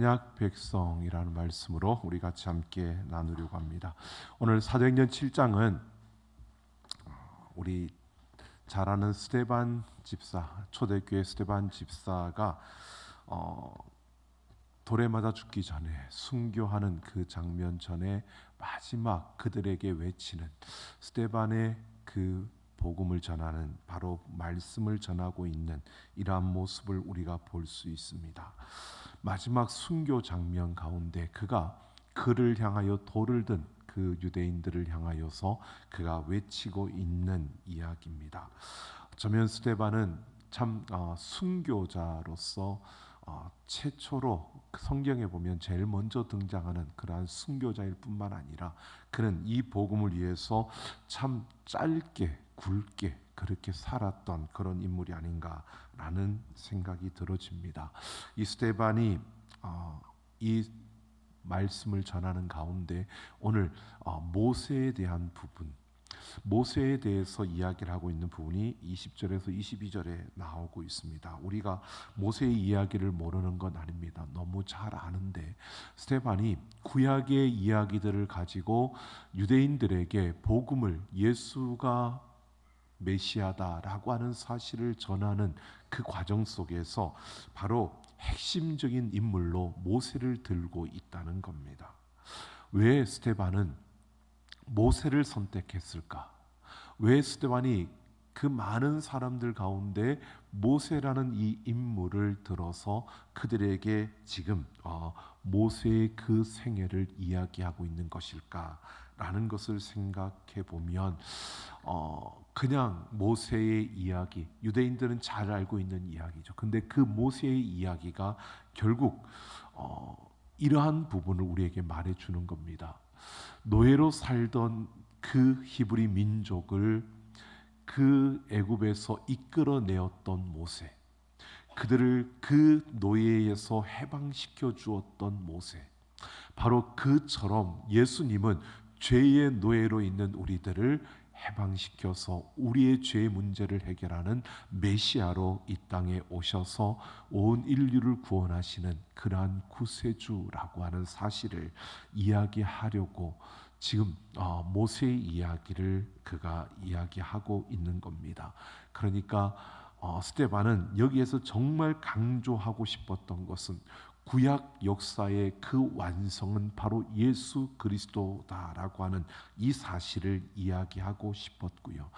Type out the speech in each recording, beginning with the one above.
언약 백성이라는 말씀으로 우리 같이 함께 나누려고 합니다. 오늘 사도행전 7장은 우리 잘 아는 스데반 집사, 초대교회 스데반 집사가 돌에 맞아 죽기 전에 순교하는 그 장면 전에 마지막 그들에게 외치는 스데반의 그 복음을 전하는, 바로 말씀을 전하고 있는 이러한 모습을 우리가 볼 수 있습니다. 마지막 순교 장면 가운데 그가 그를 향하여 돌을 든 그 유대인들을 향하여서 그가 외치고 있는 이야기입니다. 어쩌면 스데반은 참 순교자로서 최초로 성경에 보면 제일 먼저 등장하는 그러한 순교자일 뿐만 아니라 그는 이 복음을 위해서 참 짧게 굵게 그렇게 살았던 그런 인물이 아닌가라는 생각이 들어집니다. 이 스데반이 이 말씀을 전하는 가운데 오늘 모세에 대한 부분, 모세에 대해서 이야기를 하고 있는 부분이 20절에서 22절에 나오고 있습니다. 우리가 모세의 이야기를 모르는 건 아닙니다. 너무 잘 아는데 스데반이 구약의 이야기들을 가지고 유대인들에게 복음을, 예수가 메시아다라고 하는 사실을 전하는 그 과정 속에서 바로 핵심적인 인물로 모세를 들고 있다는 겁니다. 왜 스데반은 모세를 선택했을까? 왜 스데반이 그 많은 사람들 가운데 모세라는 이 인물을 들어서 그들에게 지금 모세의 그 생애를 이야기하고 있는 것일까라는 것을 생각해 보면 그냥 모세의 이야기, 유대인들은 잘 알고 있는 이야기죠. 근데 그 모세의 이야기가 결국 이러한 부분을 우리에게 말해주는 겁니다. 노예로 살던 그 히브리 민족을 그 애굽에서 이끌어내었던 모세, 그들을 그 노예에서 해방시켜 주었던 모세, 바로 그처럼 예수님은 죄의 노예로 있는 우리들을 해방시켜서 우리의 죄의 문제를 해결하는 메시아로 이 땅에 오셔서 온 인류를 구원하시는 그러한 구세주라고 하는 사실을 이야기하려고 지금 모세의 이야기를 그가 이야기하고 있는 겁니다. 그러니까 스데반은 여기에서 정말 강조하고 싶었던 것은 구약 역사의 그 완성은 바로 예수 그리스도다라고 하는 이 사실을 이야기하고 싶었고요.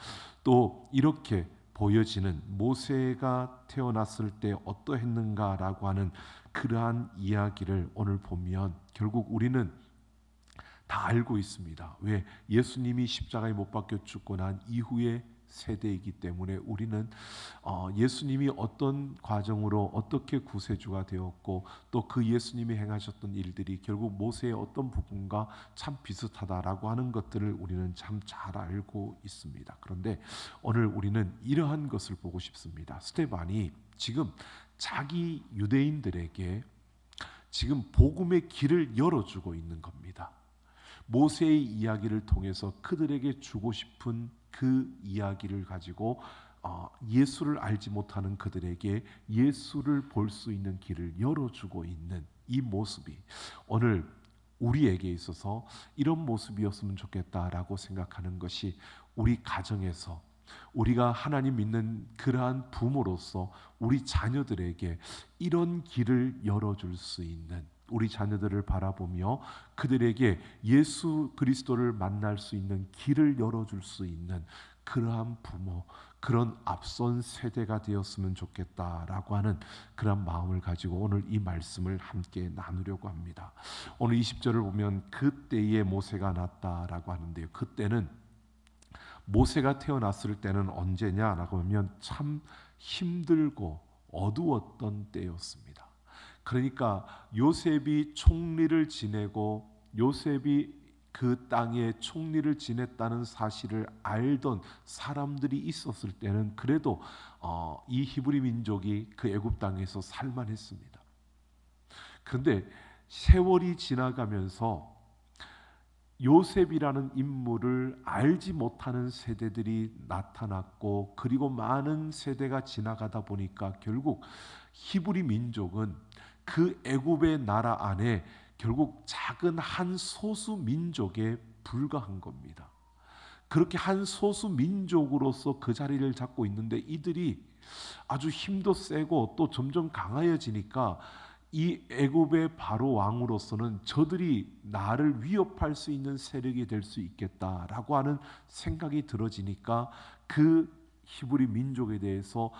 또 이렇게 보여지는 모세가 태어났을 때 어떠했는가라고 하는 그러한 이야기를 오늘 보면 결국 우리는 다 알고 있습니다. 왜? 예수님이 십자가에 못 박혀 죽고 난 이후의 세대이기 때문에 우리는 예수님이 어떤 과정으로 어떻게 구세주가 되었고 또 그 예수님이 행하셨던 일들이 결국 모세의 어떤 부분과 참 비슷하다라고 하는 것들을 우리는 참 잘 알고 있습니다. 그런데 오늘 우리는 이러한 것을 보고 싶습니다. 스데반이 지금 자기 유대인들에게 지금 복음의 길을 열어주고 있는 겁니다. 모세의 이야기를 통해서 그들에게 주고 싶은 그 이야기를 가지고 예수를 알지 못하는 그들에게 예수를 볼 수 있는 길을 열어주고 있는 이 모습이 오늘 우리에게 있어서 이런 모습이었으면 좋겠다라고 생각하는 것이 우리 가정에서 우리가 하나님 믿는 그러한 부모로서 우리 자녀들에게 이런 길을 열어줄 수 있는, 우리 자녀들을 바라보며 그들에게 예수 그리스도를 만날 수 있는 길을 열어줄 수 있는 그러한 부모, 그런 앞선 세대가 되었으면 좋겠다라고 하는 그런 마음을 가지고 오늘 이 말씀을 함께 나누려고 합니다. 오늘 20절을 보면 그때에 모세가 났다라고 하는데요. 그때는 모세가 태어났을 때는 언제냐라고 하면 참 힘들고 어두웠던 때였습니다. 그러니까 요셉이 총리를 지내고 요셉이 그 땅에 총리를 지냈다는 사실을 알던 사람들이 있었을 때는 그래도 이 히브리 민족이 그 애굽 땅에서 살만했습니다. 그런데 세월이 지나가면서 요셉이라는 인물을 알지 못하는 세대들이 나타났고 그리고 많은 세대가 지나가다 보니까 결국 히브리 민족은 그 애굽의 나라 안에 결국 작은 한 소수 민족에 불과한 겁니다. 그렇게 한 소수 민족으로서 그 자리를 잡고 있는데 이들이 아주 힘도 세고 또 점점 강해지니까 이 애굽의 바로 왕으로서는 저들이 나를 위협할 수 있는 세력이 될 수 있겠다라고 하는 생각이 들어지니까 그 히브리 민족에 대해서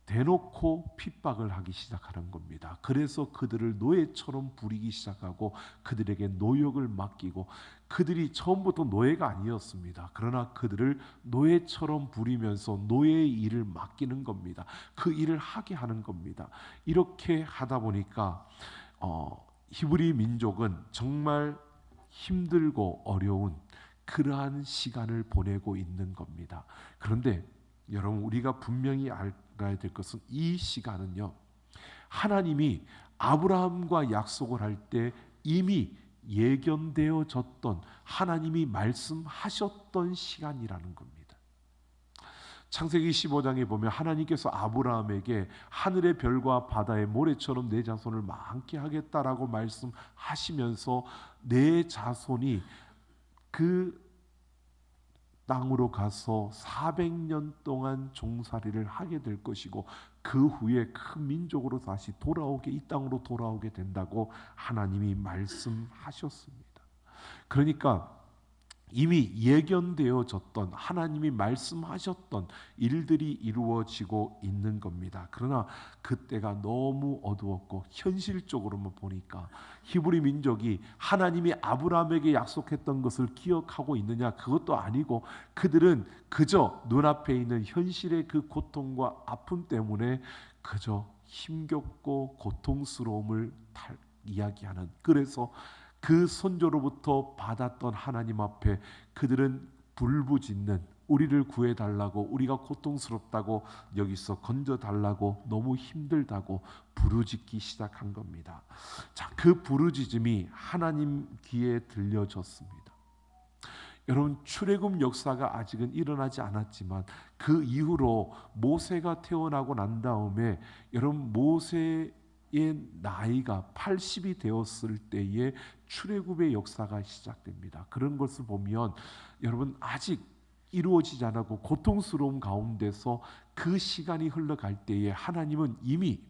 대놓고 핍박을 하기 시작하는 겁니다. 그래서 그들을 노예처럼 부리기 시작하고 그들에게 노역을 맡기고, 그들이 처음부터 노예가 아니었습니다. 그러나 그들을 노예처럼 부리면서 노예의 일을 맡기는 겁니다. 그 일을 하게 하는 겁니다. 이렇게 하다 보니까 히브리 민족은 정말 힘들고 어려운 그러한 시간을 보내고 있는 겁니다. 그런데 여러분, 우리가 분명히 알아야 될 것은 이 시간은요, 하나님이 아브라함과 약속을 할 때 이미 예견되어졌던, 하나님이 말씀하셨던 시간이라는 겁니다. 창세기 15장에 보면 하나님께서 아브라함에게 하늘의 별과 바다의 모래처럼 내 자손을 많게 하겠다라고 말씀하시면서 내 자손이 그 땅으로 가서 400년 동안 종살이를 하게 될 것이고 그 후에 큰 민족으로 다시 돌아오게, 이 땅으로 돌아오게 된다고 하나님이 말씀하셨습니다. 그러니까 이미 예견되어졌던, 하나님이 말씀하셨던 일들이 이루어지고 있는 겁니다. 그러나 그때가 너무 어두웠고 현실적으로만 보니까 히브리 민족이 하나님이 아브라함에게 약속했던 것을 기억하고 있느냐? 그것도 아니고 그들은 그저 눈앞에 있는 현실의 그 고통과 아픔 때문에 그저 힘겹고 고통스러움을 이야기하는, 그래서 그 선조로부터 받았던 하나님 앞에 그들은 불부짖는, 우리를 구해달라고, 우리가 고통스럽다고, 여기서 건져달라고, 너무 힘들다고 부르짖기 시작한 겁니다. 자, 그 부르짖음이 하나님 귀에 들려졌습니다. 여러분, 출애굽 역사가 아직은 일어나지 않았지만 그 이후로 모세가 태어나고 난 다음에 여러분, 모세의 나이가 80이 되었을 때에 출애굽의 역사가 시작됩니다. 그런 것을 보면 여러분, 아직 이루어지지 않았고 고통스러운 가운데서 그 시간이 흘러갈 때에 하나님은 이미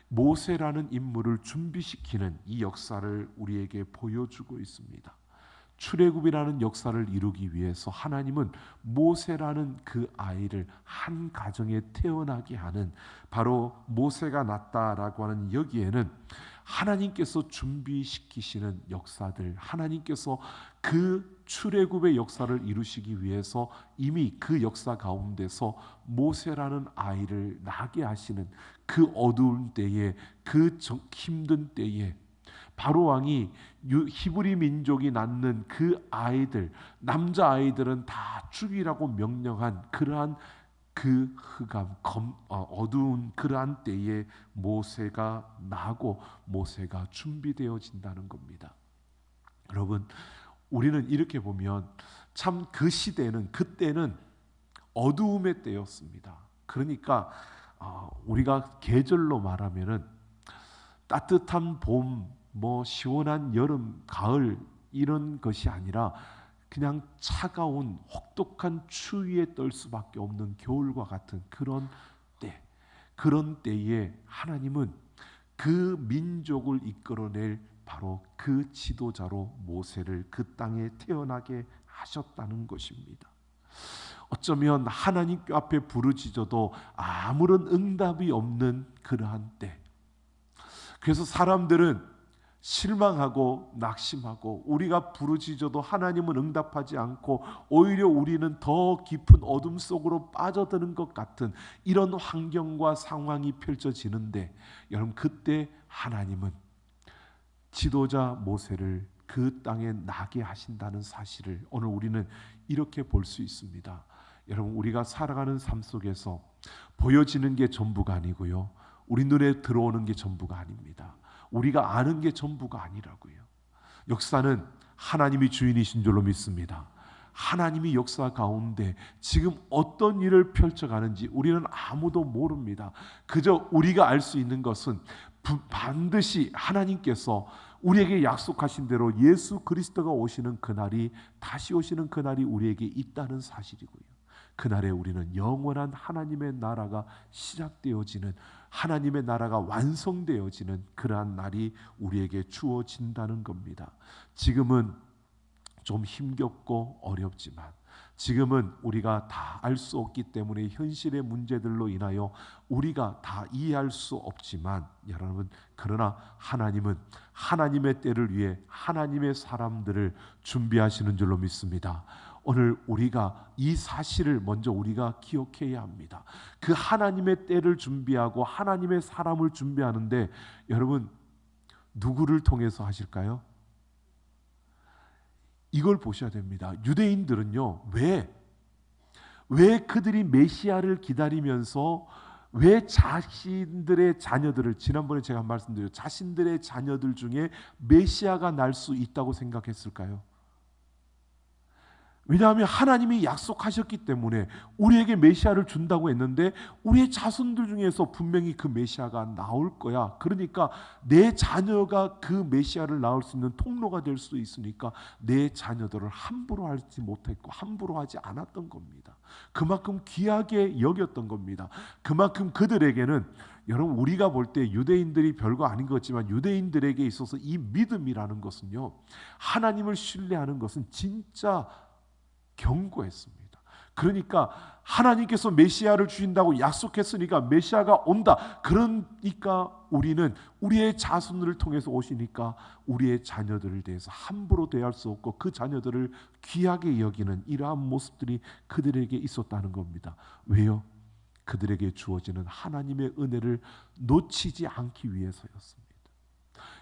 모세라는 인물을 준비시키는 이 역사를 우리에게 보여주고 있습니다. 출애굽이라는 역사를 이루기 위해서 하나님은 모세라는 그 아이를 한 가정에 태어나게 하는, 바로 모세가 낳았다라고 하는 여기에는 하나님께서 준비시키시는 역사들, 하나님께서 그 출애굽의 역사를 이루시기 위해서 이미 그 역사 가운데서 모세라는 아이를 낳게 하시는 그 어두운 때에, 그 힘든 때에 바로 왕이 히브리 민족이 낳는 그 아이들, 남자 아이들은 다 죽이라고 명령한 그러한 그 흑암, 어두운 그러한 때에 모세가 나고 모세가 준비되어진다는 겁니다. 여러분, 우리는 이렇게 보면 참 그 시대는, 그때는 어두움의 때였습니다. 그러니까 우리가 계절로 말하면은 따뜻한 봄, 시원한 여름, 가을 이런 것이 아니라 그냥 차가운 혹독한 추위에 떨 수밖에 없는 겨울과 같은 그런 때, 그런 때에 하나님은 그 민족을 이끌어낼 바로 그 지도자로 모세를 그 땅에 태어나게 하셨다는 것입니다. 어쩌면 하나님 앞에 부르짖어도 아무런 응답이 없는 그러한 때, 그래서 사람들은 실망하고 낙심하고, 우리가 부르짖어도 하나님은 응답하지 않고 오히려 우리는 더 깊은 어둠 속으로 빠져드는 것 같은 이런 환경과 상황이 펼쳐지는데, 여러분, 그때 하나님은 지도자 모세를 그 땅에 나게 하신다는 사실을 오늘 우리는 이렇게 볼 수 있습니다. 여러분, 우리가 살아가는 삶 속에서 보여지는 게 전부가 아니고요, 우리 눈에 들어오는 게 전부가 아닙니다. 우리가 아는 게 전부가 아니라고요. 역사는 하나님이 주인이신 줄로 믿습니다. 하나님이 역사 가운데 지금 어떤 일을 펼쳐가는지 우리는 아무도 모릅니다. 그저 우리가 알 수 있는 것은 반드시 하나님께서 우리에게 약속하신 대로 예수 그리스도가 오시는 그날이, 다시 오시는 그날이 우리에게 있다는 사실이고요. 그날에 우리는 영원한 하나님의 나라가 시작되어지는, 하나님의 나라가 완성되어지는 그러한 날이 우리에게 주어진다는 겁니다. 지금은 좀 힘겹고 어렵지만, 지금은 우리가 다 알 수 없기 때문에 현실의 문제들로 인하여 우리가 다 이해할 수 없지만, 여러분, 그러나 하나님은 하나님의 때를 위해 하나님의 사람들을 준비하시는 줄로 믿습니다. 오늘 우리가 이 사실을 먼저 우리가 기억해야 합니다. 그 하나님의 때를 준비하고 하나님의 사람을 준비하는데, 여러분, 누구를 통해서 하실까요? 이걸 보셔야 됩니다. 유대인들은요, 왜 그들이 메시아를 기다리면서 왜 자신들의 자녀들을, 지난번에 제가 말씀드렸죠, 자신들의 자녀들 중에 메시아가 날 수 있다고 생각했을까요? 왜냐하면 하나님이 약속하셨기 때문에 우리에게 메시아를 준다고 했는데, 우리의 자손들 중에서 분명히 그 메시아가 나올 거야. 그러니까 내 자녀가 그 메시아를 낳을 수 있는 통로가 될 수 있으니까 내 자녀들을 함부로 하지 못했고 함부로 하지 않았던 겁니다. 그만큼 귀하게 여겼던 겁니다. 그만큼 그들에게는, 여러분, 우리가 볼 때 유대인들이 별거 아닌 것 같지만 유대인들에게 있어서 이 믿음이라는 것은요, 하나님을 신뢰하는 것은 진짜 경고했습니다. 그러니까 하나님께서 메시아를 주신다고 약속했으니까 메시아가 온다. 그러니까 우리는 우리의 자손을 통해서 오시니까 우리의 자녀들을 대해서 함부로 대할 수 없고 그 자녀들을 귀하게 여기는 이러한 모습들이 그들에게 있었다는 겁니다. 왜요? 그들에게 주어지는 하나님의 은혜를 놓치지 않기 위해서였습니다.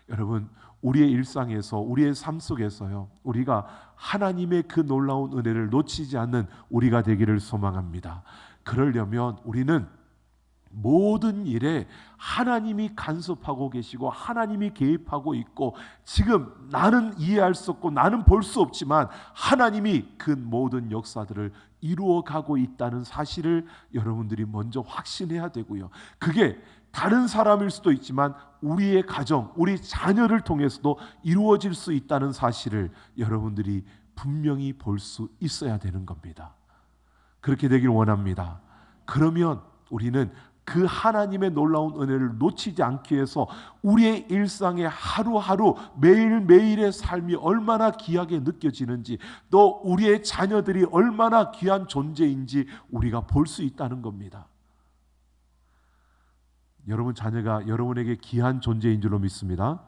여러분, 우리의 일상에서, 우리의 삶 속에서요, 우리가 하나님의 그 놀라운 은혜를 놓치지 않는 우리가 되기를 소망합니다. 그러려면 우리는 모든 일에 하나님이 간섭하고 계시고 하나님이 개입하고 있고, 지금 나는 이해할 수 없고 나는 볼 수 없지만 하나님이 그 모든 역사들을 이루어가고 있다는 사실을 여러분들이 먼저 확신해야 되고요. 그게 다른 사람일 수도 있지만 우리의 가정, 우리 자녀를 통해서도 이루어질 수 있다는 사실을 여러분들이 분명히 볼 수 있어야 되는 겁니다. 그렇게 되길 원합니다. 그러면 우리는 그 하나님의 놀라운 은혜를 놓치지 않기 위해서 우리의 일상의 하루하루 매일매일의 삶이 얼마나 귀하게 느껴지는지, 또 우리의 자녀들이 얼마나 귀한 존재인지 우리가 볼 수 있다는 겁니다. 여러분 자녀가 여러분에게 귀한 존재인 줄로 믿습니다.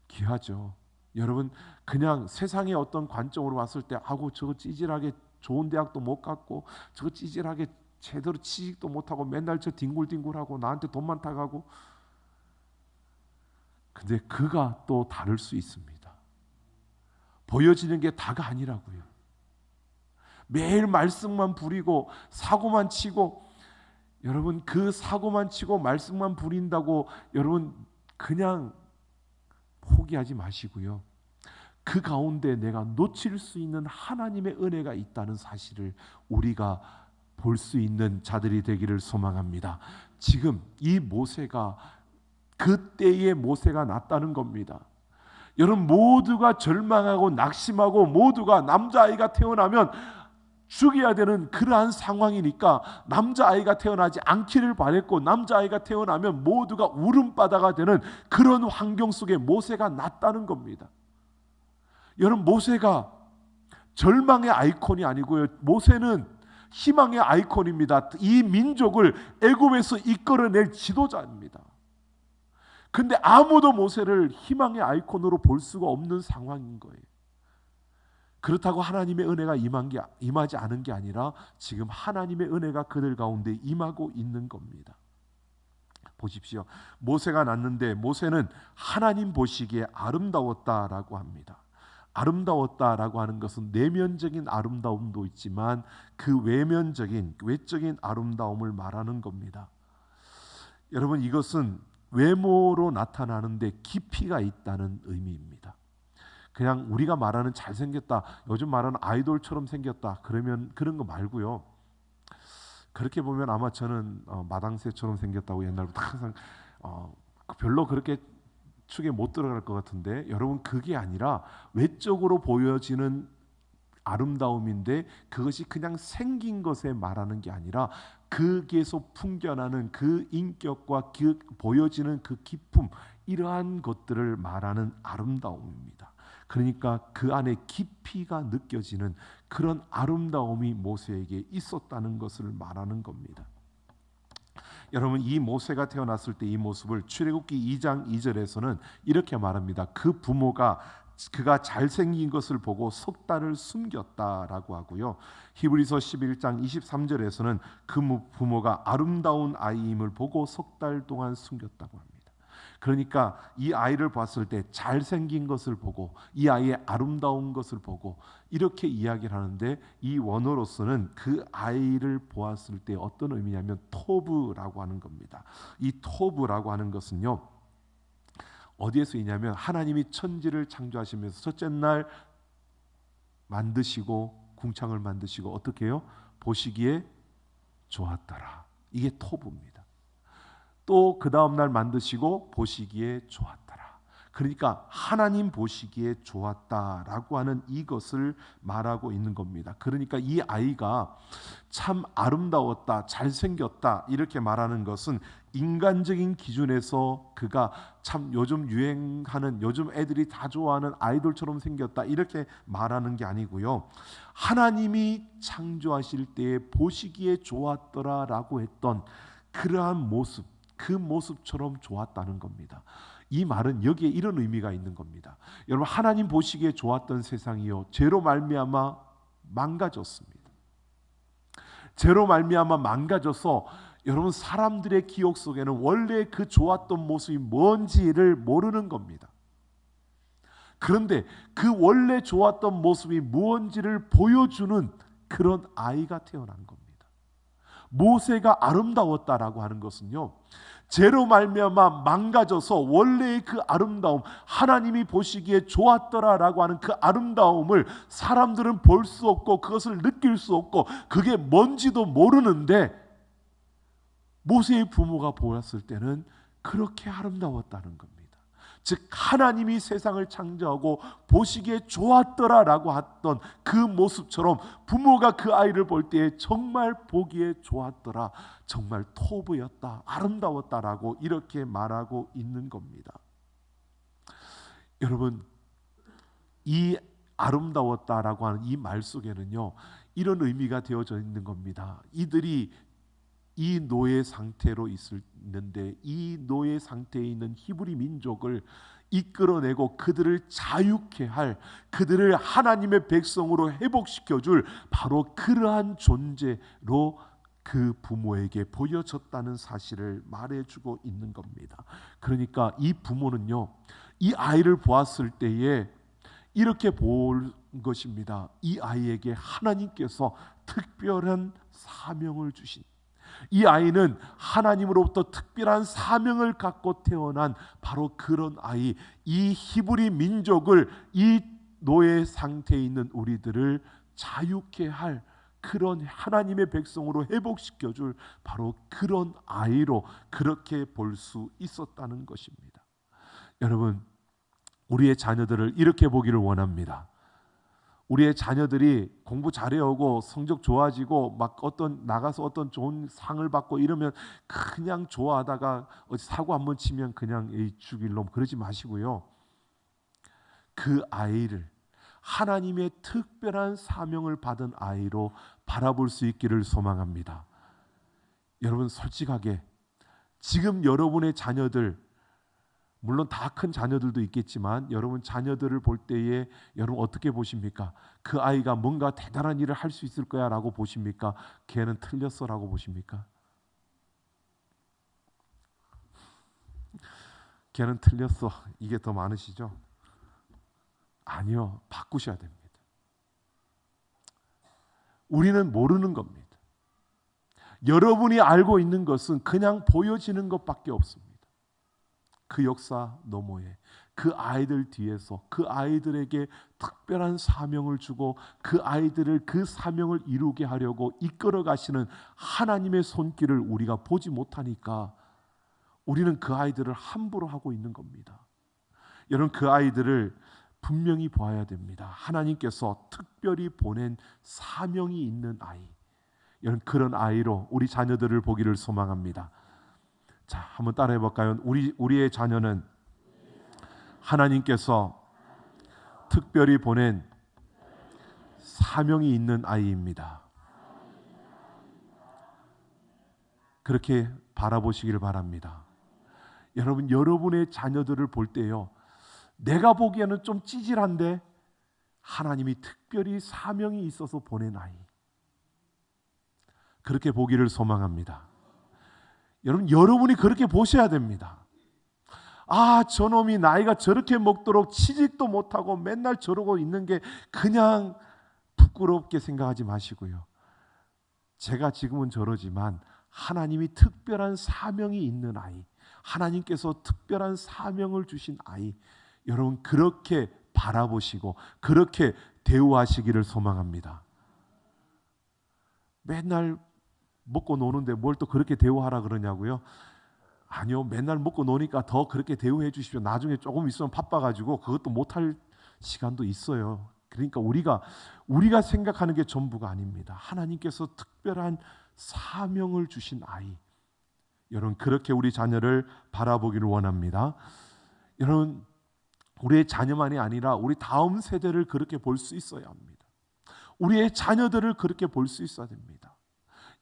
귀하죠. 여러분, 그냥 세상의 어떤 관점으로 봤을 때, 아고 저거 찌질하게 좋은 대학도 못 갔고 저거 찌질하게 제대로 취직도 못하고 맨날 저 뒹굴뒹굴하고 나한테 돈만 타가고, 근데 그가 또 다를 수 있습니다. 보여지는 게 다가 아니라고요. 매일 말씀만 부리고 사고만 치고, 여러분, 그 사고만 치고 말씀만 부린다고 여러분 그냥 포기하지 마시고요. 그 가운데 내가 놓칠 수 있는 하나님의 은혜가 있다는 사실을 우리가 볼 수 있는 자들이 되기를 소망합니다. 지금 이 모세가 그때의 모세가 났다는 겁니다. 여러분, 모두가 절망하고 낙심하고 모두가 남자아이가 태어나면 죽여야 되는 그러한 상황이니까 남자아이가 태어나지 않기를 바랬고, 남자아이가 태어나면 모두가 울음바다가 되는 그런 환경 속에 모세가 났다는 겁니다. 여러분, 모세가 절망의 아이콘이 아니고요, 모세는 희망의 아이콘입니다. 이 민족을 애굽에서 이끌어낼 지도자입니다. 근데 아무도 모세를 희망의 아이콘으로 볼 수가 없는 상황인 거예요. 그렇다고 하나님의 은혜가 임하지 않은 게 아니라 지금 하나님의 은혜가 그들 가운데 임하고 있는 겁니다. 보십시오. 모세가 났는데 모세는 하나님 보시기에 아름다웠다라고 합니다. 아름다웠다라고 하는 것은 내면적인 아름다움도 있지만 그 외적인 아름다움을 말하는 겁니다. 여러분, 이것은 외모로 나타나는데 깊이가 있다는 의미입니다. 그냥 우리가 말하는 잘생겼다, 요즘 말하는 아이돌처럼 생겼다, 그러면 그런 거 말고요. 그렇게 보면 아마 저는 마당새처럼 생겼다고 옛날부터 항상 별로 그렇게 축에 못 들어갈 것 같은데 여러분 그게 아니라 외적으로 보여지는 아름다움인데 그것이 그냥 생긴 것에 말하는 게 아니라 그게서 풍겨나는 그 인격과 그 보여지는 그 기품 이러한 것들을 말하는 아름다움입니다. 그러니까 그 안에 깊이가 느껴지는 그런 아름다움이 모세에게 있었다는 것을 말하는 겁니다. 여러분 이 모세가 태어났을 때 이 모습을 출애굽기 2장 2절에서는 이렇게 말합니다. 그 부모가 그가 잘생긴 것을 보고 석 달을 숨겼다라고 하고요. 히브리서 11장 23절에서는 그 부모가 아름다운 아이임을 보고 석 달 동안 숨겼다고 합니다. 그러니까 이 아이를 봤을 때 잘생긴 것을 보고 이 아이의 아름다운 것을 보고 이렇게 이야기를 하는데 이 원어로서는 그 아이를 보았을 때 어떤 의미냐면 토브라고 하는 겁니다. 이 토브라고 하는 것은요. 어디에서 있냐면 하나님이 천지를 창조하시면서 첫째 날 만드시고 궁창을 만드시고 어떻게 해요? 보시기에 좋았더라. 이게 토브입니다. 또 그 다음 날 만드시고 보시기에 좋았더라. 그러니까 하나님 보시기에 좋았다라고 하는 이것을 말하고 있는 겁니다. 그러니까 이 아이가 참 아름다웠다, 잘생겼다 이렇게 말하는 것은 인간적인 기준에서 그가 참 요즘 유행하는 요즘 애들이 다 좋아하는 아이돌처럼 생겼다 이렇게 말하는 게 아니고요. 하나님이 창조하실 때에 보시기에 좋았더라라고 했던 그러한 모습, 그 모습처럼 좋았다는 겁니다. 이 말은 여기에 이런 의미가 있는 겁니다. 여러분 하나님 보시기에 좋았던 세상이요 죄로 말미암아 망가졌습니다. 죄로 말미암아 망가져서 여러분 사람들의 기억 속에는 원래 그 좋았던 모습이 뭔지를 모르는 겁니다. 그런데 그 원래 좋았던 모습이 무엇인지를 보여주는 그런 아이가 태어난 겁니다. 모세가 아름다웠다라고 하는 것은요. 죄로 말미암아 망가져서 원래의 그 아름다움 하나님이 보시기에 좋았더라라고 하는 그 아름다움을 사람들은 볼 수 없고 그것을 느낄 수 없고 그게 뭔지도 모르는데 모세의 부모가 보았을 때는 그렇게 아름다웠다는 겁니다. 즉 하나님이 세상을 창조하고 보시기에 좋았더라라고 했던 그 모습처럼 부모가 그 아이를 볼 때에 정말 보기에 좋았더라, 정말 토브였다, 아름다웠다라고 이렇게 말하고 있는 겁니다. 여러분 이 아름다웠다라고 하는 이 말 속에는요 이런 의미가 되어져 있는 겁니다. 이들이 이 노예 상태로 있는데 이 노예 상태에 있는 히브리 민족을 이끌어내고 그들을 자유케 할 그들을 하나님의 백성으로 회복시켜 줄 바로 그러한 존재로 그 부모에게 보여졌다는 사실을 말해주고 있는 겁니다. 그러니까 이 부모는요 이 아이를 보았을 때에 이렇게 볼 것입니다. 이 아이에게 하나님께서 특별한 사명을 주신 이 아이는 하나님으로부터 특별한 사명을 갖고 태어난 바로 그런 아이, 이 히브리 민족을 이 노예 상태에 있는 우리들을 자유케 할 그런 하나님의 백성으로 회복시켜 줄 바로 그런 아이로 그렇게 볼 수 있었다는 것입니다. 여러분, 우리의 자녀들을 이렇게 보기를 원합니다. 우리의 자녀들이 공부 잘해오고 성적 좋아지고 막 나가서 어떤 좋은 상을 받고 이러면 그냥 좋아하다가 어디 사고 한번 치면 그냥 죽일 놈 그러지 마시고요. 그 아이를 하나님의 특별한 사명을 받은 아이로 바라볼 수 있기를 소망합니다. 여러분 솔직하게 지금 여러분의 자녀들 물론 다 큰 자녀들도 있겠지만 여러분 자녀들을 볼 때에 여러분 어떻게 보십니까? 그 아이가 뭔가 대단한 일을 할 수 있을 거야 라고 보십니까? 걔는 틀렸어 라고 보십니까? 걔는 틀렸어 이게 더 많으시죠? 아니요, 바꾸셔야 됩니다. 우리는 모르는 겁니다. 여러분이 알고 있는 것은 그냥 보여지는 것밖에 없습니다. 그 역사 너머에 그 아이들 뒤에서 그 아이들에게 특별한 사명을 주고 그 아이들을 그 사명을 이루게 하려고 이끌어 가시는 하나님의 손길을 우리가 보지 못하니까 우리는 그 아이들을 함부로 하고 있는 겁니다. 여러분, 그 아이들을 분명히 보아야 됩니다. 하나님께서 특별히 보낸 사명이 있는 아이, 여러분, 그런 아이로 우리 자녀들을 보기를 소망합니다. 자, 한번 따라해 볼까요? 우리의 자녀는 하나님께서 특별히 보낸 사명이 있는 아이입니다. 그렇게 바라보시길 바랍니다. 여러분, 여러분의 자녀들을 볼 때요, 내가 보기에는 좀 찌질한데 하나님이 특별히 사명이 있어서 보낸 아이, 그렇게 보기를 소망합니다. 여러분, 여러분이 그렇게 보셔야 됩니다. 아, 저놈이 나이가 저렇게 먹도록 취직도 못하고 맨날 저러고 있는 게 그냥 부끄럽게 생각하지 마시고요. 제가 지금은 저러지만 하나님이 특별한 사명이 있는 아이, 하나님께서 특별한 사명을 주신 아이, 여러분 그렇게 바라보시고 그렇게 대우하시기를 소망합니다. 맨날 먹고 노는데 뭘 또 그렇게 대우하라 그러냐고요? 아니요, 맨날 먹고 노니까 더 그렇게 대우해 주십시오. 나중에 조금 있으면 바빠가지고 그것도 못할 시간도 있어요. 그러니까 우리가 생각하는 게 전부가 아닙니다. 하나님께서 특별한 사명을 주신 아이, 여러분 그렇게 우리 자녀를 바라보기를 원합니다. 여러분, 우리의 자녀만이 아니라 우리 다음 세대를 그렇게 볼 수 있어야 합니다. 우리의 자녀들을 그렇게 볼 수 있어야 됩니다.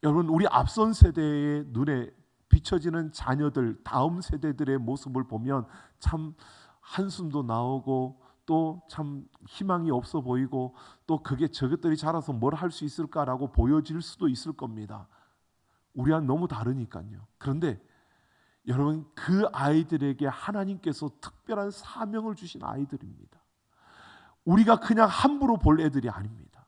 여러분, 우리 앞선 세대의 눈에 비춰지는 자녀들, 다음 세대들의 모습을 보면 참 한숨도 나오고 또 참 희망이 없어 보이고 또 그게 저것들이 자라서 뭘 할 수 있을까라고 보여질 수도 있을 겁니다. 우리와는 너무 다르니까요. 그런데 여러분, 그 아이들에게 하나님께서 특별한 사명을 주신 아이들입니다. 우리가 그냥 함부로 볼 애들이 아닙니다.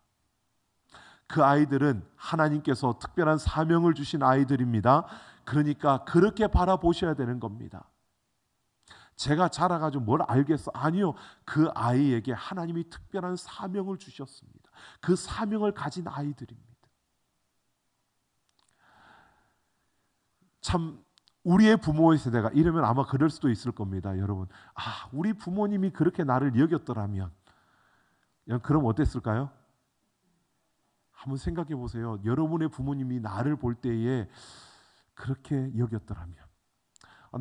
그 아이들은 하나님께서 특별한 사명을 주신 아이들입니다. 그러니까 그렇게 바라보셔야 되는 겁니다. 제가 자라가지고 뭘 알겠어? 아니요, 그 아이에게 하나님이 특별한 사명을 주셨습니다. 그 사명을 가진 아이들입니다. 참 우리의 부모의 세대가 이러면 아마 그럴 수도 있을 겁니다. 여러분, 아, 우리 부모님이 그렇게 나를 여겼더라면, 그럼 어땠을까요? 한번 생각해 보세요. 여러분의 부모님이 나를 볼 때에 그렇게 여겼더라면,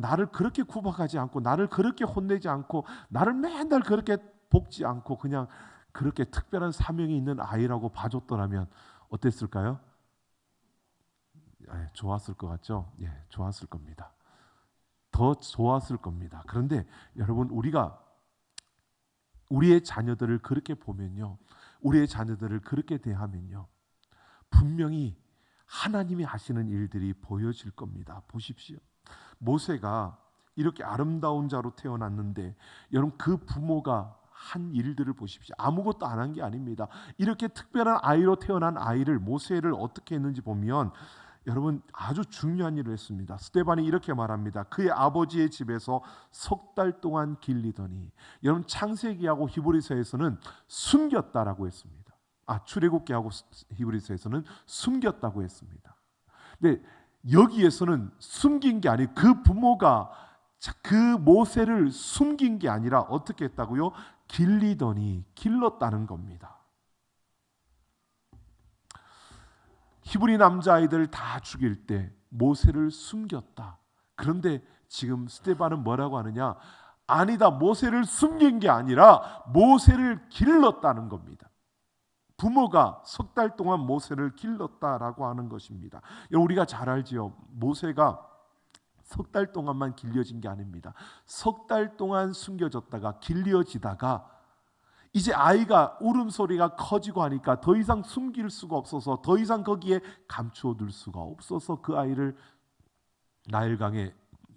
나를 그렇게 구박하지 않고 나를 그렇게 혼내지 않고 나를 맨날 그렇게 볶지 않고 그냥 그렇게 특별한 사명이 있는 아이라고 봐줬더라면 어땠을까요? 좋았을 것 같죠? 예, 좋았을 겁니다. 더 좋았을 겁니다. 그런데 여러분, 우리가 우리의 자녀들을 그렇게 보면요, 우리의 자녀들을 그렇게 대하면요, 분명히 하나님이 하시는 일들이 보여질 겁니다. 보십시오. 모세가 이렇게 아름다운 자로 태어났는데 여러분, 그 부모가 한 일들을 보십시오. 아무것도 안 한 게 아닙니다. 이렇게 특별한 아이로 태어난 아이를, 모세를 어떻게 했는지 보면 여러분, 아주 중요한 일을 했습니다. 스데반이 이렇게 말합니다. 그의 아버지의 집에서 석 달 동안 길리더니, 여러분 창세기하고 히브리서에서는 숨겼다라고 했습니다. 출애굽기하고 히브리서에서는 숨겼다고 했습니다. 근데 여기에서는 숨긴 게 아니고 그 부모가 그 모세를 숨긴 게 아니라 어떻게 했다고요? 길리더니, 길렀다는 겁니다. 히브리 남자아이들 다 죽일 때 모세를 숨겼다. 그런데 지금 스데반은 뭐라고 하느냐? 아니다, 모세를 숨긴 게 아니라 모세를 길렀다는 겁니다. 부모가 석 달 동안 모세를 길렀다라고 하는 것입니다. 우리가 잘 알지요. 모세가 석 달 동안만 길려진 게 아닙니다. 석 달 동안 숨겨졌다가 길려지다가 이제 아이가 울음소리가 커지고 하니까 더 이상 숨길 수가 없어서, 더 이상 거기에 감추어둘 수가 없어서 그 아이를 나일강에,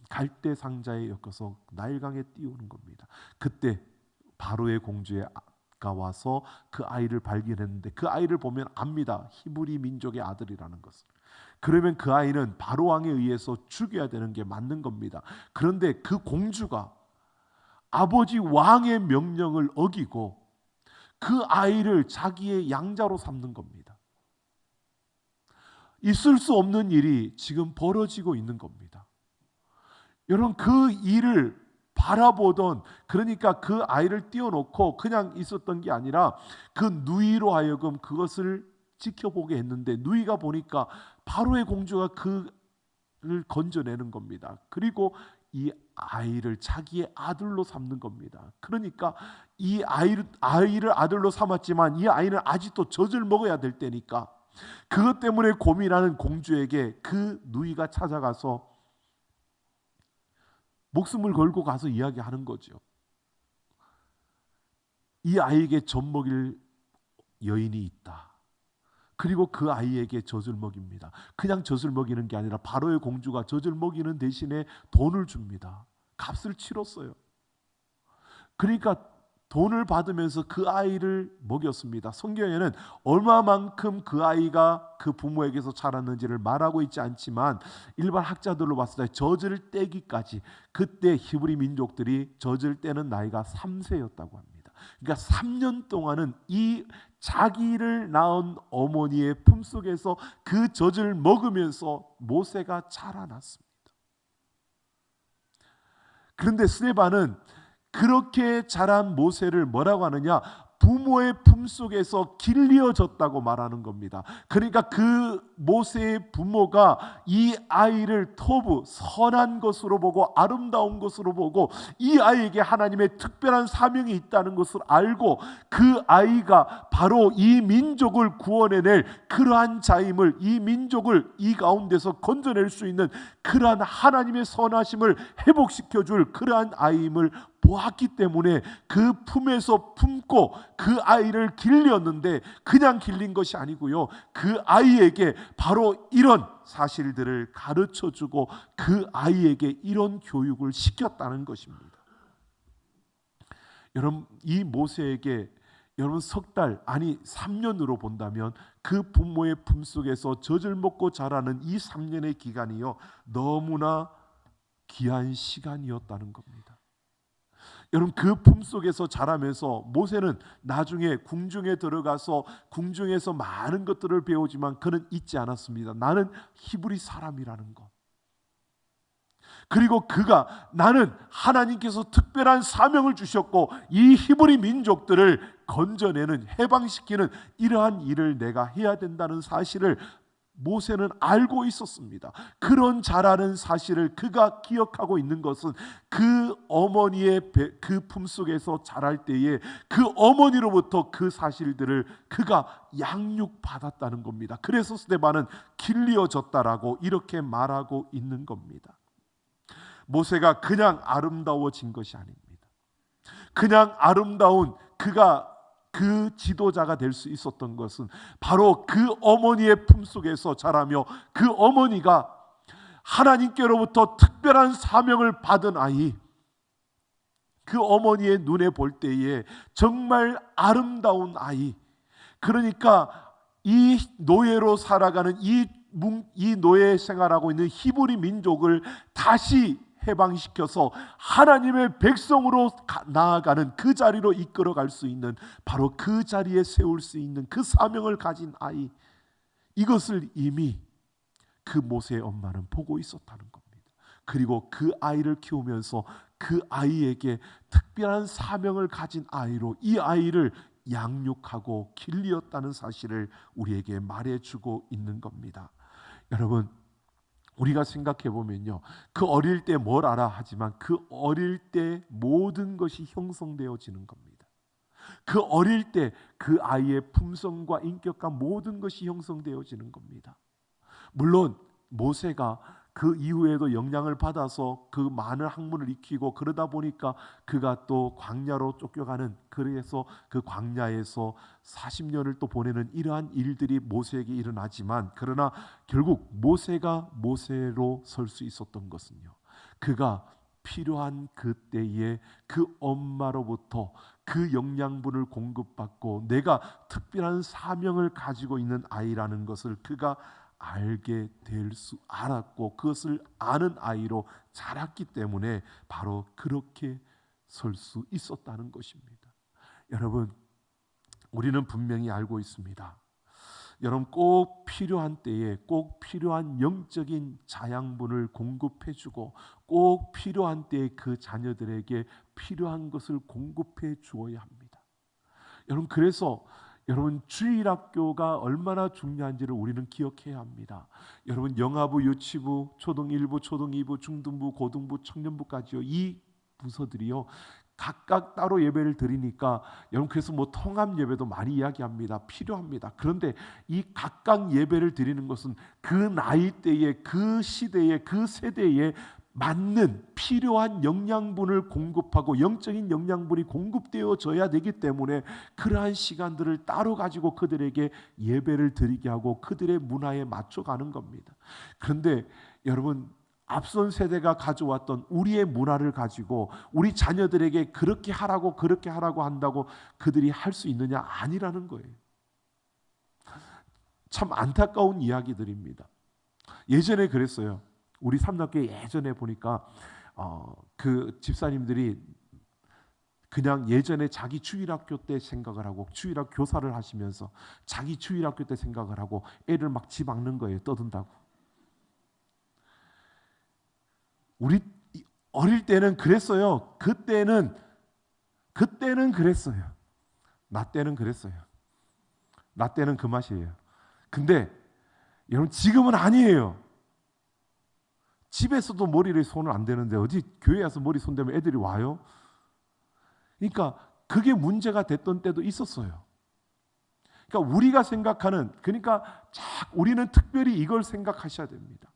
갈대 상자에 엮어서 나일강에 띄우는 겁니다. 그때 바로의 공주가 와서 그 아이를 발견했는데 그 아이를 보면 압니다. 히브리 민족의 아들이라는 것을. 그러면 그 아이는 바로 왕에 의해서 죽여야 되는 게 맞는 겁니다. 그런데 그 공주가 아버지 왕의 명령을 어기고 그 아이를 자기의 양자로 삼는 겁니다. 있을 수 없는 일이 지금 벌어지고 있는 겁니다. 여러분 그 일을 바라보던, 그러니까 그 아이를 띄워놓고 그냥 있었던 게 아니라 그 누이로 하여금 그것을 지켜보게 했는데, 누이가 보니까 바로의 공주가 그를 건져내는 겁니다. 그리고 이 아이를 자기의 아들로 삼는 겁니다. 그러니까 이 아이를 아들로 삼았지만 이 아이는 아직도 젖을 먹어야 될 때니까 그것 때문에 고민하는 공주에게 그 누이가 찾아가서 목숨을 걸고 가서 이야기하는 거죠. 이 아이에게 젖 먹일 여인이 있다. 그리고 그 아이에게 젖을 먹입니다. 그냥 젖을 먹이는 게 아니라 바로의 공주가 젖을 먹이는 대신에 돈을 줍니다. 값을 치렀어요. 그러니까 돈을 받으면서 그 아이를 먹였습니다. 성경에는 얼마만큼 그 아이가 그 부모에게서 자랐는지를 말하고 있지 않지만 일반 학자들로 봤을 때 젖을 떼기까지, 그때 히브리 민족들이 젖을 떼는 나이가 3세였다고 합니다. 그러니까 3년 동안은 이 자기를 낳은 어머니의 품속에서 그 젖을 먹으면서 모세가 자라났습니다. 그런데 스데반은 그렇게 자란 모세를 뭐라고 하느냐? 부모의 품속에서 길리어졌다고 말하는 겁니다. 그러니까 그 모세의 부모가 이 아이를 토부, 선한 것으로 보고 아름다운 것으로 보고 이 아이에게 하나님의 특별한 사명이 있다는 것을 알고 그 아이가 바로 이 민족을 구원해낼 그러한 자임을, 이 민족을 이 가운데서 건져낼 수 있는 그러한 하나님의 선하심을 회복시켜줄 그러한 아이임을 보았기 때문에 그 품에서 품고 그 아이를 길렸는데, 그냥 길린 것이 아니고요, 그 아이에게 바로 이런 사실들을 가르쳐주고 그 아이에게 이런 교육을 시켰다는 것입니다. 여러분, 이 모세에게 여러분 석 달, 아니 3년으로 본다면 그 부모의 품속에서 젖을 먹고 자라는 이 3년의 기간이요, 너무나 귀한 시간이었다는 겁니다. 여러분 그 품속에서 자라면서 모세는 나중에 궁중에 들어가서 궁중에서 많은 것들을 배우지만 그는 잊지 않았습니다. 나는 히브리 사람이라는 것. 그리고 그가 나는 하나님께서 특별한 사명을 주셨고 이 히브리 민족들을 건져내는, 해방시키는 이러한 일을 내가 해야 된다는 사실을 모세는 알고 있었습니다. 그런 자라는 사실을 그가 기억하고 있는 것은 그 어머니의 그 품속에서 자랄 때에 그 어머니로부터 그 사실들을 그가 양육받았다는 겁니다. 그래서 스데반은 길리어졌다라고 이렇게 말하고 있는 겁니다. 모세가 그냥 아름다워진 것이 아닙니다. 그냥 아름다운 그가 그 지도자가 될 수 있었던 것은 바로 그 어머니의 품속에서 자라며 그 어머니가 하나님께로부터 특별한 사명을 받은 아이, 그 어머니의 눈에 볼 때에 정말 아름다운 아이, 그러니까 이 노예로 살아가는 이 노예 생활하고 있는 히브리 민족을 다시 해방시켜서 하나님의 백성으로 나아가는 그 자리로 이끌어갈 수 있는, 바로 그 자리에 세울 수 있는 그 사명을 가진 아이, 이것을 이미 그 모세의 엄마는 보고 있었다는 겁니다. 그리고 그 아이를 키우면서 그 아이에게 특별한 사명을 가진 아이로 이 아이를 양육하고 길리었다는 사실을 우리에게 말해주고 있는 겁니다. 여러분, 우리가 생각해 보면요, 그 어릴 때 뭘 알아 하지만 그 어릴 때 모든 것이 형성되어지는 겁니다. 그 어릴 때 그 아이의 품성과 인격과 모든 것이 형성되어지는 겁니다. 물론 모세가 그 이후에도 영향을 받아서 그 많은 학문을 익히고 그러다 보니까 그가 또 광야로 쫓겨가는, 그래서 그 광야에서 40년을 또 보내는 이러한 일들이 모세에게 일어나지만, 그러나 결국 모세가 모세로 설 수 있었던 것은요, 그가 필요한 그때에 그 엄마로부터 그 영양분을 공급받고 내가 특별한 사명을 가지고 있는 아이라는 것을 그가 알게 될 수 알았고, 그것을 아는 아이로 자랐기 때문에 바로 그렇게 설 수 있었다는 것입니다. 여러분, 우리는 분명히 알고 있습니다. 여러분 꼭 필요한 때에 꼭 필요한 영적인 자양분을 공급해 주고 꼭 필요한 때에 그 자녀들에게 필요한 것을 공급해 주어야 합니다. 여러분 그래서 여러분 주일학교가 얼마나 중요한지를 우리는 기억해야 합니다. 여러분 영아부, 유치부, 초등 1부, 초등 2부, 중등부, 고등부, 청년부까지요. 이 부서들이요. 각각 따로 예배를 드리니까 여러분 그래서 뭐 통합 예배도 많이 이야기합니다. 필요합니다. 그런데 이 각각 예배를 드리는 것은 그 나이대에 그 시대에 그 세대에 맞는 필요한 영양분을 공급하고 영적인 영양분이 공급되어져야 되기 때문에 그러한 시간들을 따로 가지고 그들에게 예배를 드리게 하고 그들의 문화에 맞춰가는 겁니다. 그런데 여러분 앞선 세대가 가져왔던 우리의 문화를 가지고 우리 자녀들에게 그렇게 하라고 한다고 그들이 할 수 있느냐? 아니라는 거예요. 참 안타까운 이야기들입니다. 예전에 그랬어요. 우리 삼각교회 예전에 보니까 그 집사님들이 그냥 예전에 자기 주일학교 때 생각을 하고 주일학 교사를 하시면서 자기 주일학교 때 생각을 하고 애를 막 집악는 거예요. 떠든다고. 우리 어릴 때는 그랬어요. 그때는 그랬어요. 나 때는 그랬어요. 나 때는 그 맛이에요. 근데 여러분 지금은 아니에요. 집에서도 머리를 손을 안 대는데 어디 교회 와서 머리 손대면 애들이 와요? 그러니까 그게 문제가 됐던 때도 있었어요. 그러니까 우리가 생각하는 우리는 특별히 이걸 생각하셔야 됩니다.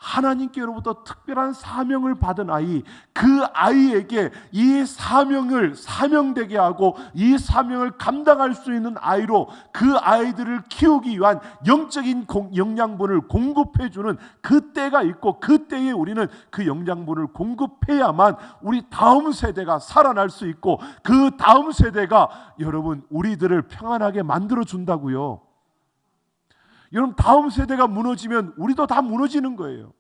하나님께로부터 특별한 사명을 받은 아이, 그 아이에게 이 사명을 사명되게 하고 이 사명을 감당할 수 있는 아이로 그 아이들을 키우기 위한 영적인 영양분을 공급해주는 그 때가 있고 그 때에 우리는 그 영양분을 공급해야만 우리 다음 세대가 살아날 수 있고 그 다음 세대가 여러분 우리들을 평안하게 만들어준다고요. 여러분 다음 세대가 무너지면 우리도 다 무너지는 거예요.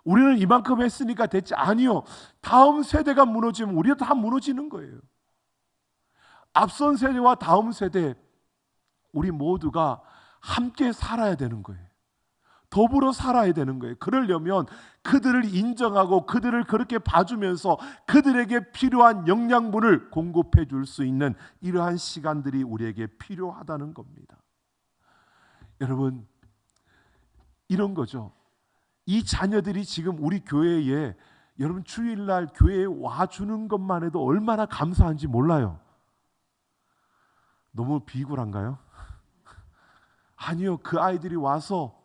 우리는 이만큼 했으니까 됐지. 아니요. 다음 세대가 무너지면 우리도 다 무너지는 거예요. 앞선 세대와 다음 세대 우리 모두가 함께 살아야 되는 거예요. 더불어 살아야 되는 거예요. 그러려면 그들을 인정하고 그들을 그렇게 봐주면서 그들에게 필요한 영양분을 공급해 줄 수 있는 이러한 시간들이 우리에게 필요하다는 겁니다. 여러분 이런 거죠. 이 자녀들이 지금 우리 교회에 여러분 주일날 교회에 와주는 것만 해도 얼마나 감사한지 몰라요. 너무 비굴한가요? 아니요. 그 아이들이 와서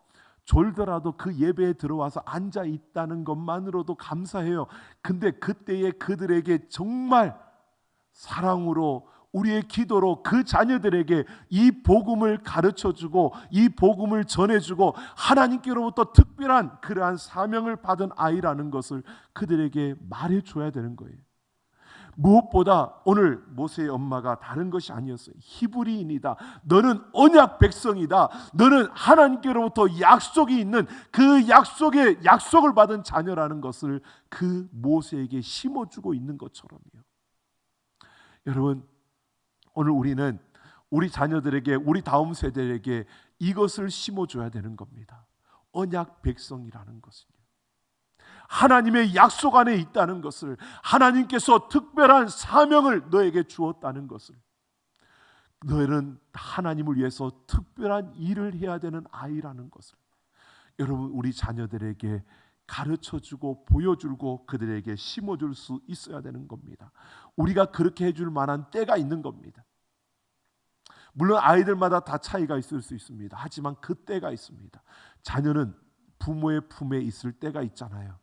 졸더라도 그 예배에 들어와서 앉아 있다는 것만으로도 감사해요. 근데 그때에 그들에게 정말 사랑으로 우리의 기도로 그 자녀들에게 이 복음을 가르쳐주고 이 복음을 전해주고 하나님께로부터 특별한 그러한 사명을 받은 아이라는 것을 그들에게 말해줘야 되는 거예요. 무엇보다 오늘 모세의 엄마가 다른 것이 아니었어요. 히브리인이다. 너는 언약 백성이다. 너는 하나님께로부터 약속이 있는 그 약속을 받은 자녀라는 것을 그 모세에게 심어주고 있는 것처럼요. 여러분 오늘 우리는 우리 자녀들에게 우리 다음 세대에게 이것을 심어줘야 되는 겁니다. 언약 백성이라는 것은요. 하나님의 약속 안에 있다는 것을 하나님께서 특별한 사명을 너에게 주었다는 것을 너희는 하나님을 위해서 특별한 일을 해야 되는 아이라는 것을 여러분 우리 자녀들에게 가르쳐주고 보여주고 그들에게 심어줄 수 있어야 되는 겁니다. 우리가 그렇게 해줄 만한 때가 있는 겁니다. 물론 아이들마다 다 차이가 있을 수 있습니다. 하지만 그 때가 있습니다. 자녀는 부모의 품에 있을 때가 있잖아요.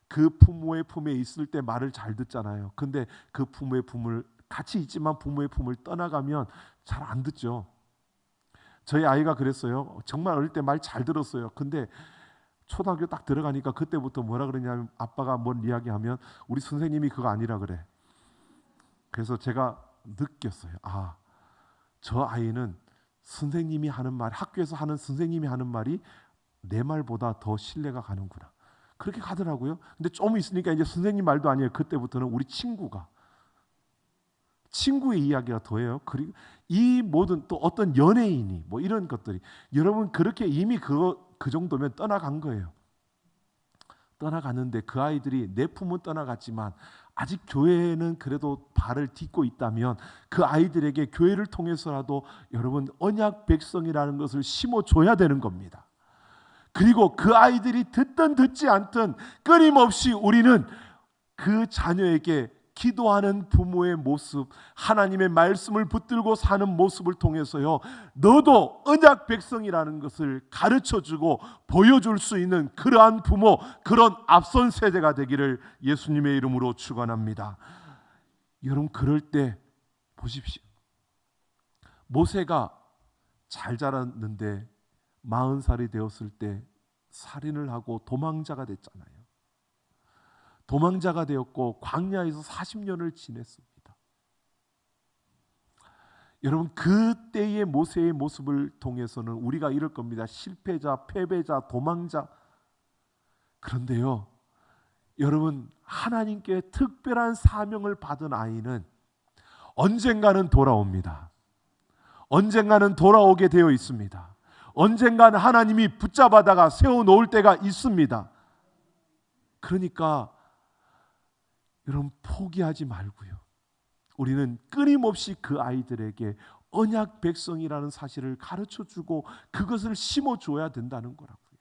그 부모의 품에 있을 때 말을 잘 듣잖아요. 근데 그 부모의 품을 같이 있지만 부모의 품을 떠나가면 잘 안 듣죠. 저희 아이가 그랬어요. 정말 어릴 때 말 잘 들었어요. 근데 초등학교 딱 들어가니까 그때부터 뭐라 그러냐면 아빠가 뭔 이야기하면 우리 선생님이 그거 아니라 그래. 그래서 제가 느꼈어요. 아, 저 아이는 선생님이 하는 말, 학교에서 하는 선생님이 하는 말이 내 말보다 더 신뢰가 가는구나. 그렇게 가더라고요. 근데 좀 있으니까 이제 선생님 말도 아니에요. 그때부터는 우리 친구가 친구의 이야기가 더해요. 그리고 이 모든 또 어떤 연예인이 뭐 이런 것들이 여러분 그렇게 이미 그 정도면 떠나간 거예요. 떠나갔는데 그 아이들이 내 품은 떠나갔지만 아직 교회는 그래도 발을 딛고 있다면 그 아이들에게 교회를 통해서라도 여러분 언약 백성이라는 것을 심어줘야 되는 겁니다. 그리고 그 아이들이 듣든 듣지 않든 끊임없이 우리는 그 자녀에게 기도하는 부모의 모습, 하나님의 말씀을 붙들고 사는 모습을 통해서요, 너도 언약 백성이라는 것을 가르쳐주고 보여줄 수 있는 그러한 부모, 그런 앞선 세대가 되기를 예수님의 이름으로 축원합니다. 여러분 그럴 때 보십시오. 모세가 잘 자랐는데 40살이 되었을 때 살인을 하고 도망자가 됐잖아요. 도망자가 되었고 광야에서 40년을 지냈습니다. 여러분 그때의 모세의 모습을 통해서는 우리가 이럴 겁니다. 실패자, 패배자, 도망자. 그런데요, 여러분 하나님께 특별한 사명을 받은 아이는 언젠가는 돌아옵니다. 언젠가는 돌아오게 되어 있습니다. 언젠가는 하나님이 붙잡아다가 세워놓을 때가 있습니다. 그러니까 여러분 포기하지 말고요. 우리는 끊임없이 그 아이들에게 언약 백성이라는 사실을 가르쳐주고 그것을 심어줘야 된다는 거라고요.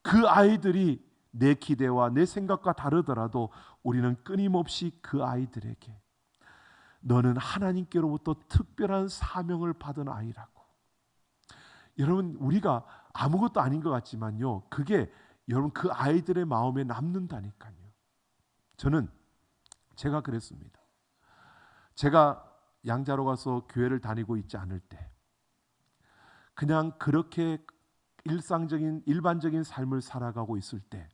그 아이들이 내 기대와 내 생각과 다르더라도 우리는 끊임없이 그 아이들에게 너는 하나님께로부터 특별한 사명을 받은 아이라고. 여러분 우리가 아무것도 아닌 것 같지만요, 그게 여러분 그 아이들의 마음에 남는다니까요. 제가 그랬습니다. 제가 양자로 가서 교회를 다니고 있지 않을 때 그냥 그렇게 일반적인 삶을 살아가고 있을 때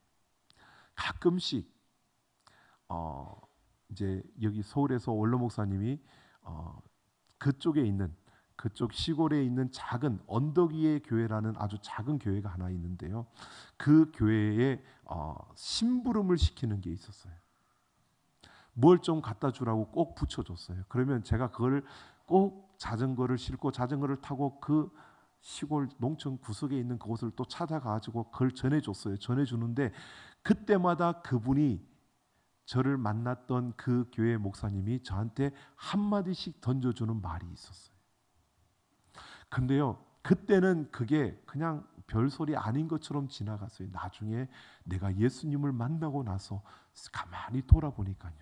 가끔씩 이제 여기 서울에서 원로 목사님이 그쪽 시골에 있는 작은 언덕 위의 교회라는 아주 작은 교회가 하나 있는데요. 그 교회에 심부름을 시키는 게 있었어요. 뭘 좀 갖다 주라고 꼭 붙여줬어요. 그러면 제가 그걸 꼭 자전거를 싣고 자전거를 타고 그 시골 농촌 구석에 있는 그곳을 또 찾아가지고 그걸 전해줬어요. 전해주는데 그때마다 그분이 저를 만났던 그 교회 목사님이 저한테 한마디씩 던져주는 말이 있었어요. 근데요, 그때는 그게 그냥 별소리 아닌 것처럼 지나갔어요. 나중에 내가 예수님을 만나고 나서 가만히 돌아보니까요,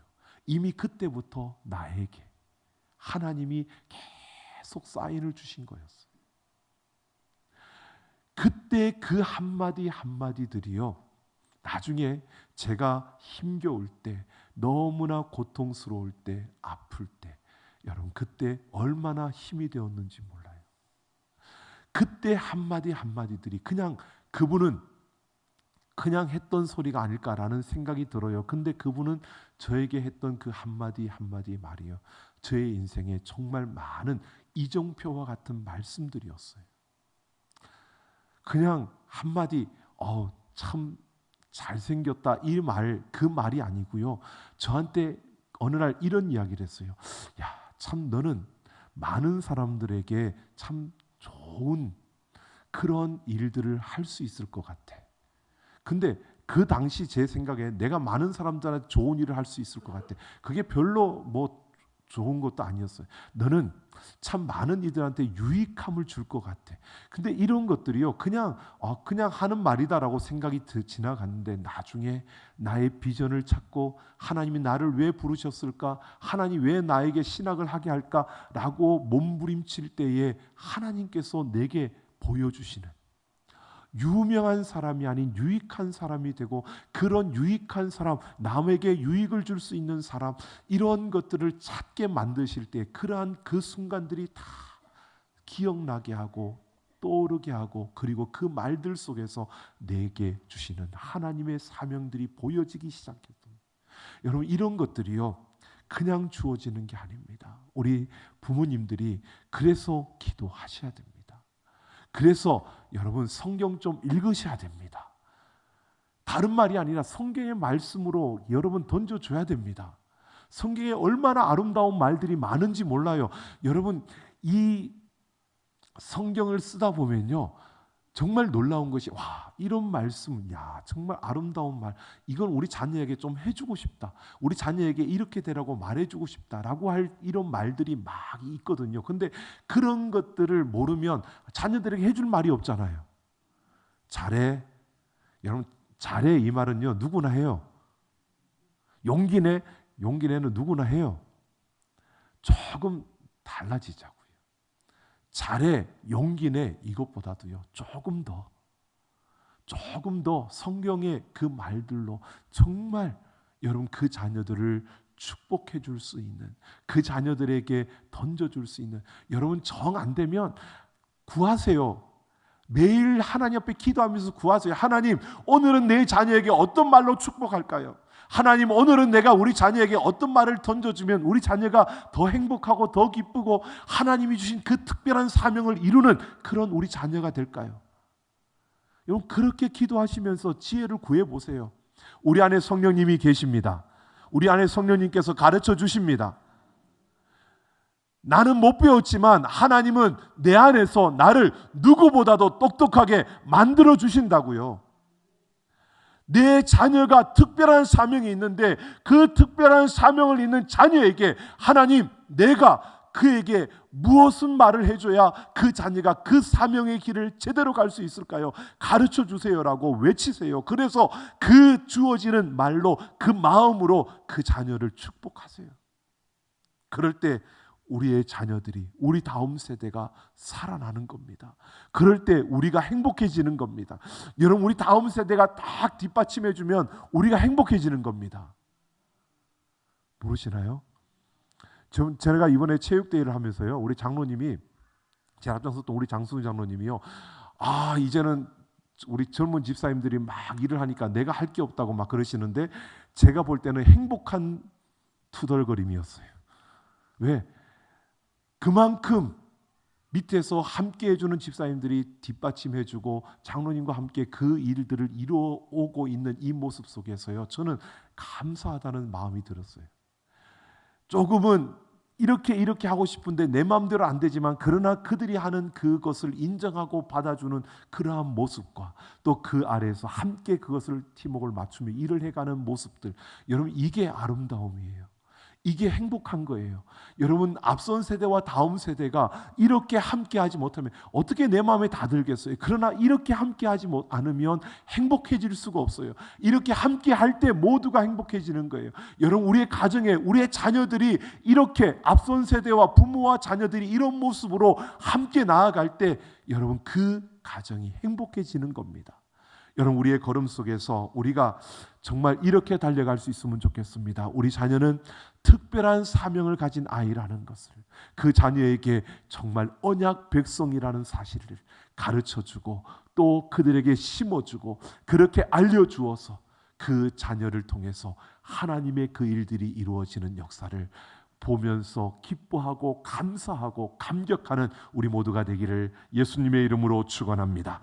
이미 그때부터 나에게 하나님이 계속 사인을 주신 거였어요. 그때 그 한마디 한마디들이요, 나중에 제가 힘겨울 때, 너무나 고통스러울 때, 아플 때, 여러분 그때 얼마나 힘이 되었는지 몰라요. 그때 한마디 한마디들이 그냥 그분은 그냥 했던 소리가 아닐까라는 생각이 들어요. 근데 그분은 저에게 했던 그 한마디 한마디 말이요, 저의 인생에 정말 많은 이정표와 같은 말씀들이었어요. 그냥 한마디 참 잘생겼다 이 말, 그 말이 아니고요, 저한테 어느 날 이런 이야기를 했어요. 야, 참 너는 많은 사람들에게 참 좋은 그런 일들을 할 수 있을 것 같아. 근데 그 당시 제 생각에 내가 많은 사람들한테 좋은 일을 할 수 있을 것 같아. 그게 별로 뭐 좋은 것도 아니었어요. 너는 참 많은 이들한테 유익함을 줄 것 같아. 근데 이런 것들이요, 그냥 하는 말이다라고 생각이 지나갔는데 나중에 나의 비전을 찾고 하나님이 나를 왜 부르셨을까? 하나님 왜 나에게 신학을 하게 할까라고 몸부림칠 때에 하나님께서 내게 보여주시는 유명한 사람이 아닌 유익한 사람이 되고, 그런 유익한 사람, 남에게 유익을 줄 수 있는 사람, 이런 것들을 찾게 만드실 때 그러한 그 순간들이 다 기억나게 하고 떠오르게 하고, 그리고 그 말들 속에서 내게 주시는 하나님의 사명들이 보여지기 시작했던, 여러분 이런 것들이요 그냥 주어지는 게 아닙니다. 우리 부모님들이 그래서 기도하셔야 됩니다. 그래서 여러분 성경 좀 읽으셔야 됩니다. 다른 말이 아니라 성경의 말씀으로 여러분 던져줘야 됩니다. 성경에 얼마나 아름다운 말들이 많은지 몰라요. 여러분, 이 성경을 쓰다 보면요, 정말 놀라운 것이, 와, 이런 말씀, 야, 정말 아름다운 말, 이건 우리 자녀에게 좀 해주고 싶다, 우리 자녀에게 이렇게 되라고 말해주고 싶다라고 할 이런 말들이 막 있거든요. 근데 그런 것들을 모르면 자녀들에게 해줄 말이 없잖아요. 잘해. 여러분, 잘해, 이 말은요, 누구나 해요. 용기내, 용기내는 누구나 해요. 조금 달라지자고요. 잘해, 용기내, 이것보다도요, 조금 더 성경의 그 말들로 정말 여러분 그 자녀들을 축복해 줄 수 있는, 그 자녀들에게 던져줄 수 있는, 여러분 정 안 되면 구하세요. 매일 하나님 앞에 기도하면서 구하세요. 하나님, 오늘은 내 자녀에게 어떤 말로 축복할까요? 하나님, 오늘은 내가 우리 자녀에게 어떤 말을 던져주면 우리 자녀가 더 행복하고 더 기쁘고 하나님이 주신 그 특별한 사명을 이루는 그런 우리 자녀가 될까요? 여러분, 그렇게 기도하시면서 지혜를 구해보세요. 우리 안에 성령님이 계십니다. 우리 안에 성령님께서 가르쳐 주십니다. 나는 못 배웠지만 하나님은 내 안에서 나를 누구보다도 똑똑하게 만들어 주신다고요. 내 자녀가 특별한 사명이 있는데 그 특별한 사명을 있는 자녀에게 하나님, 내가 그에게 무엇은 말을 해줘야 그 자녀가 그 사명의 길을 제대로 갈 수 있을까요? 가르쳐 주세요라고 외치세요. 그래서 그 주어지는 말로, 그 마음으로 그 자녀를 축복하세요. 그럴 때 우리의 자녀들이, 우리 다음 세대가 살아나는 겁니다. 그럴 때 우리가 행복해지는 겁니다. 여러분, 우리 다음 세대가 딱 뒷받침해주면 우리가 행복해지는 겁니다. 모르시나요? 제가 이번에 체육대회를 하면서요, 우리 장로님이, 제 앞장섰던 우리 장순 장로님이요, 이제는 우리 젊은 집사님들이 막 일을 하니까 내가 할 게 없다고 막 그러시는데, 제가 볼 때는 행복한 투덜거림이었어요. 왜? 그만큼 밑에서 함께 해주는 집사님들이 뒷받침해주고 장로님과 함께 그 일들을 이루어오고 있는 이 모습 속에서요, 저는 감사하다는 마음이 들었어요. 조금은 이렇게 하고 싶은데 내 마음대로 안 되지만, 그러나 그들이 하는 그것을 인정하고 받아주는 그러한 모습과 또 그 아래에서 함께 그것을 팀워크를 맞추며 일을 해가는 모습들, 여러분, 이게 아름다움이에요. 이게 행복한 거예요. 여러분, 앞선 세대와 다음 세대가 이렇게 함께하지 못하면 어떻게 내 마음에 다 들겠어요? 그러나 이렇게 함께하지 않으면 행복해질 수가 없어요. 이렇게 함께할 때 모두가 행복해지는 거예요. 여러분, 우리의 가정에 우리의 자녀들이 이렇게 앞선 세대와 부모와 자녀들이 이런 모습으로 함께 나아갈 때 여러분, 그 가정이 행복해지는 겁니다. 여러분, 우리의 걸음 속에서 우리가 정말 이렇게 달려갈 수 있으면 좋겠습니다. 우리 자녀는 특별한 사명을 가진 아이라는 것을, 그 자녀에게 정말 언약 백성이라는 사실을 가르쳐주고 또 그들에게 심어주고 그렇게 알려주어서 그 자녀를 통해서 하나님의 그 일들이 이루어지는 역사를 보면서 기뻐하고 감사하고 감격하는 우리 모두가 되기를 예수님의 이름으로 축원합니다.